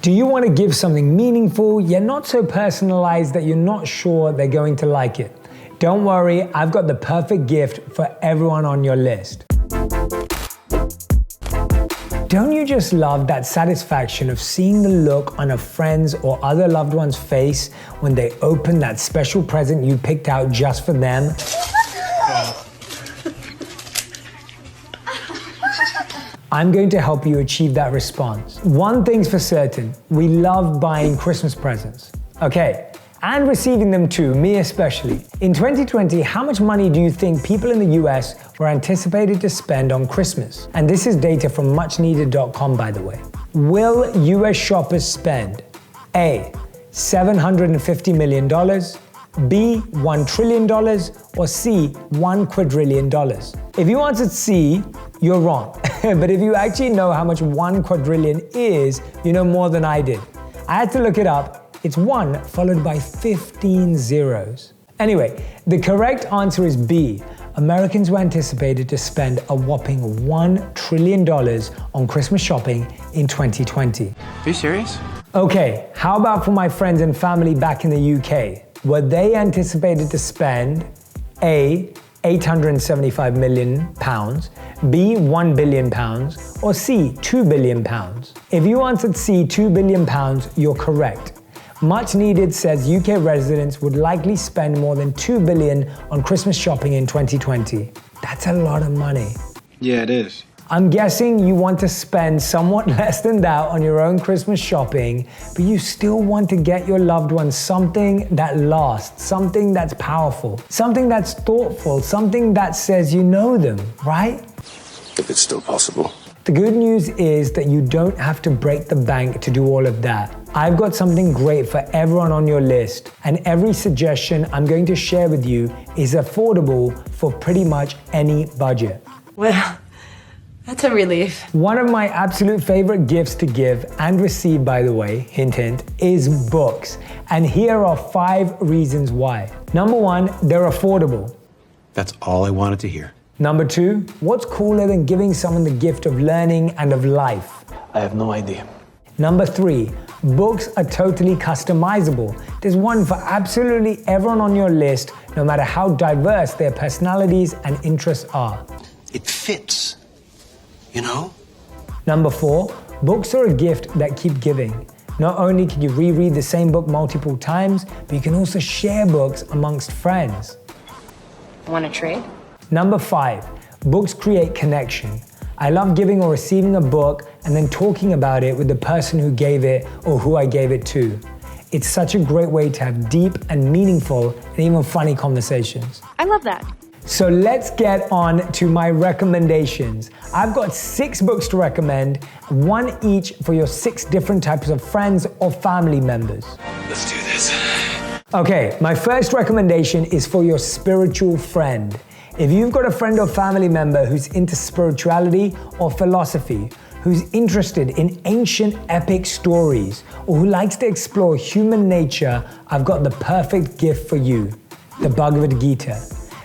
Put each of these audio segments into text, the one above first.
Do you want to give something meaningful, yet not so personalized that you're not sure they're going to like it? Don't worry, I've got the perfect gift for everyone on your list. Don't you just love that satisfaction of seeing the look on a friend's or other loved one's face when they open that special present you picked out just for them? I'm going to help you achieve that response. One thing's for certain, we love buying Christmas presents. Okay, and receiving them too, me especially. In 2020, how much money do you think people in the US were anticipated to spend on Christmas? And this is data from muchneeded.com, by the way. Will US shoppers spend A, $750 million, B, $1 trillion, or C, $1 quadrillion? If you answered C, you're wrong. But if you actually know how much 1 quadrillion is, you know more than I did. I had to look it up. It's 1 followed by 15 zeros. Anyway, the correct answer is B. Americans were anticipated to spend a whopping $1 trillion on Christmas shopping in 2020. Are you serious? Okay, how about for my friends and family back in the UK? Were they anticipated to spend A, £875 million, B, £1 billion, or C, £2 billion? If you answered C, £2 billion, you're correct. Much Needed says UK residents would likely spend more than $2 billion on Christmas shopping in 2020. That's a lot of money. Yeah, it is. I'm guessing you want to spend somewhat less than that on your own Christmas shopping, but you still want to get your loved ones something that lasts, something that's powerful, something that's thoughtful, something that says you know them, right? If it's still possible. The good news is that you don't have to break the bank to do all of that. I've got something great for everyone on your list, and every suggestion I'm going to share with you is affordable for pretty much any budget. Well, that's a relief. One of my absolute favorite gifts to give and receive, by the way, hint hint, is books. And here are 5 reasons why. Number 1, they're affordable. That's all I wanted to hear. Number 2, what's cooler than giving someone the gift of learning and of life? I have no idea. Number 3, books are totally customizable. There's one for absolutely everyone on your list, no matter how diverse their personalities and interests are. It fits. You know? Number 4, books are a gift that keep giving. Not only can you reread the same book multiple times, but you can also share books amongst friends. Want to trade? Number 5, books create connection. I love giving or receiving a book and then talking about it with the person who gave it or who I gave it to. It's such a great way to have deep and meaningful and even funny conversations. I love that. So let's get on to my recommendations. I've got 6 books to recommend, 1 each for your 6 different types of friends or family members. Let's do this. Okay, my first recommendation is for your spiritual friend. If you've got a friend or family member who's into spirituality or philosophy, who's interested in ancient epic stories, or who likes to explore human nature, I've got the perfect gift for you, the Bhagavad Gita.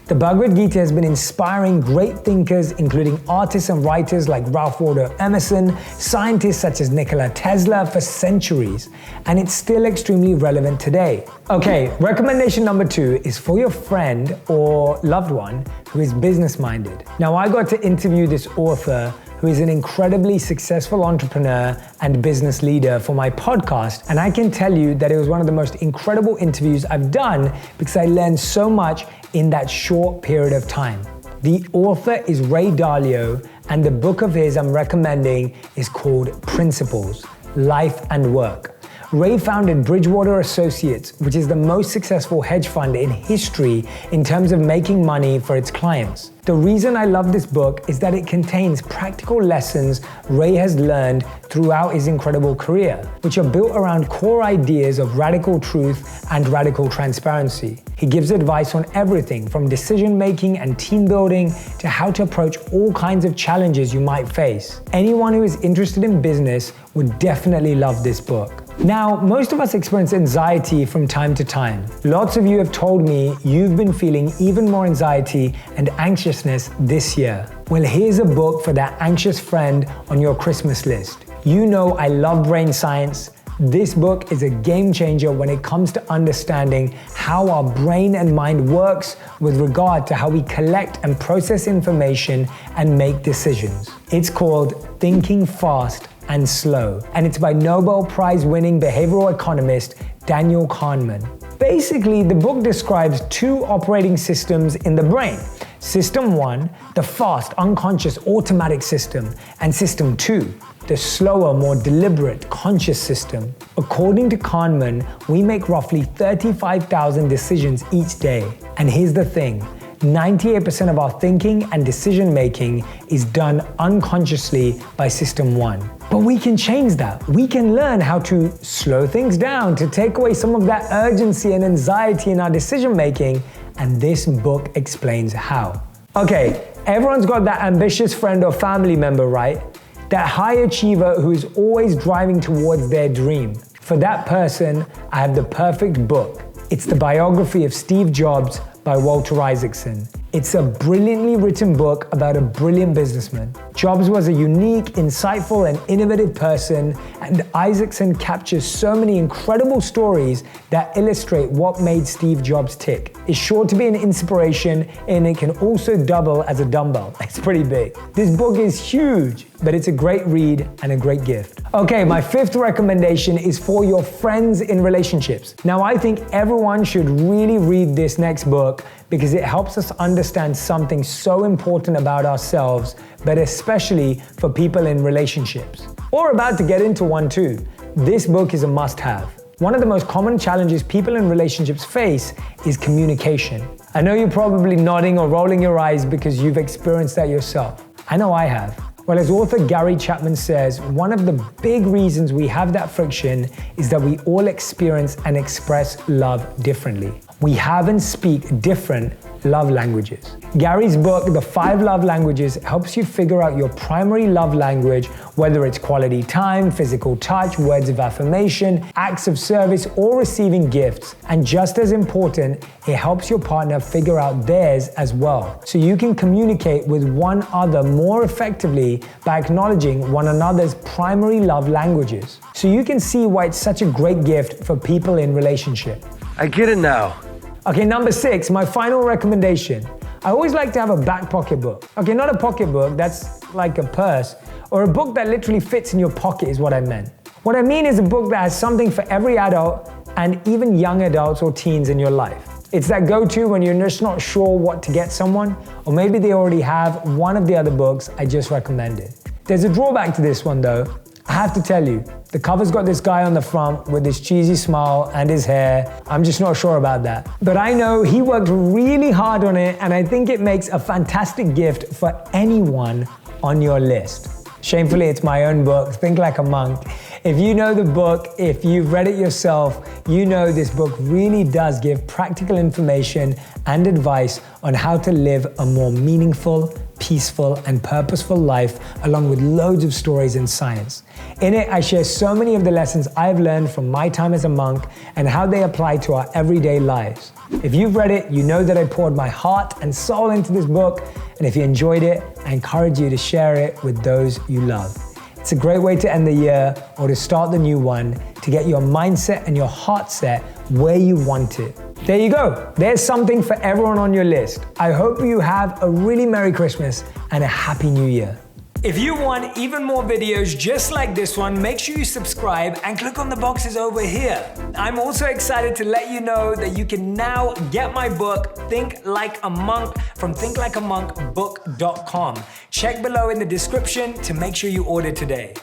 The Bhagavad Gita has been inspiring great thinkers, including artists and writers like Ralph Waldo Emerson, scientists such as Nikola Tesla for centuries, and it's still extremely relevant today. Okay, recommendation number 2 is for your friend or loved one who is business-minded. Now, I got to interview this author who is an incredibly successful entrepreneur and business leader for my podcast, and I can tell you that it was one of the most incredible interviews I've done because I learned so much in that short period of time. The author is Ray Dalio, and the book of his I'm recommending is called Principles, Life and Work. Ray founded Bridgewater Associates, which is the most successful hedge fund in history in terms of making money for its clients. The reason I love this book is that it contains practical lessons Ray has learned throughout his incredible career, which are built around core ideas of radical truth and radical transparency. He gives advice on everything from decision making and team building to how to approach all kinds of challenges you might face. Anyone who is interested in business would definitely love this book. Now, most of us experience anxiety from time to time. Lots of you have told me you've been feeling even more anxiety and anxiousness this year. Well, here's a book for that anxious friend on your Christmas list. You know I love brain science. This book is a game changer when it comes to understanding how our brain and mind works with regard to how we collect and process information and make decisions. It's called Thinking Fast and Slow, and it's by Nobel Prize winning behavioral economist Daniel Kahneman. Basically, the book describes two operating systems in the brain. System 1, the fast, unconscious, automatic system, and System 2, the slower, more deliberate, conscious system. According to Kahneman, we make roughly 35,000 decisions each day. And here's the thing, 98% of our thinking and decision making is done unconsciously by System 1. But we can change that. We can learn how to slow things down, to take away some of that urgency and anxiety in our decision making, and this book explains how. Okay, everyone's got that ambitious friend or family member, right? That high achiever who is always driving towards their dream. For that person, I have the perfect book. It's the biography of Steve Jobs by Walter Isaacson. It's a brilliantly written book about a brilliant businessman. Jobs was a unique, insightful, and innovative person, and Isaacson captures so many incredible stories that illustrate what made Steve Jobs tick. It's sure to be an inspiration, and it can also double as a dumbbell. It's pretty big. This book is huge, but it's a great read and a great gift. Okay, my fifth recommendation is for your friends in relationships. Now, I think everyone should really read this next book because it helps us understand something so important about ourselves, but especially for people in relationships, or about to get into one too. This book is a must-have. One of the most common challenges people in relationships face is communication. I know you're probably nodding or rolling your eyes because you've experienced that yourself. I know I have. Well, as author Gary Chapman says, one of the big reasons we have that friction is that we all experience and express love differently. We have and speak different love languages. Gary's book, The 5 Love Languages, helps you figure out your primary love language, whether it's quality time, physical touch, words of affirmation, acts of service, or receiving gifts. And just as important, it helps your partner figure out theirs as well, so you can communicate with one another more effectively by acknowledging one another's primary love languages. So you can see why it's such a great gift for people in relationship. I get it now. Okay, number 6, my final recommendation. I always like to have a back pocket book. Okay, not a pocket book, that's like a purse, or a book that literally fits in your pocket is what I meant. What I mean is a book that has something for every adult and even young adults or teens in your life. It's that go-to when you're just not sure what to get someone, or maybe they already have one of the other books I just recommended. There's a drawback to this one though. I have to tell you, the cover's got this guy on the front with this cheesy smile and his hair. I'm just not sure about that. But I know he worked really hard on it, and I think it makes a fantastic gift for anyone on your list. Shamefully, it's my own book, Think Like a Monk. If you know the book, if you've read it yourself, you know this book really does give practical information and advice on how to live a more meaningful, peaceful, and purposeful life, along with loads of stories and science. In it, I share so many of the lessons I've learned from my time as a monk and how they apply to our everyday lives. If you've read it, you know that I poured my heart and soul into this book, and if you enjoyed it, I encourage you to share it with those you love. It's a great way to end the year or to start the new one, to get your mindset and your heart set where you want it. There you go. There's something for everyone on your list. I hope you have a really Merry Christmas and a Happy New Year. If you want even more videos just like this one, make sure you subscribe and click on the boxes over here. I'm also excited to let you know that you can now get my book, Think Like a Monk, from thinklikeamonkbook.com. Check below in the description to make sure you order today.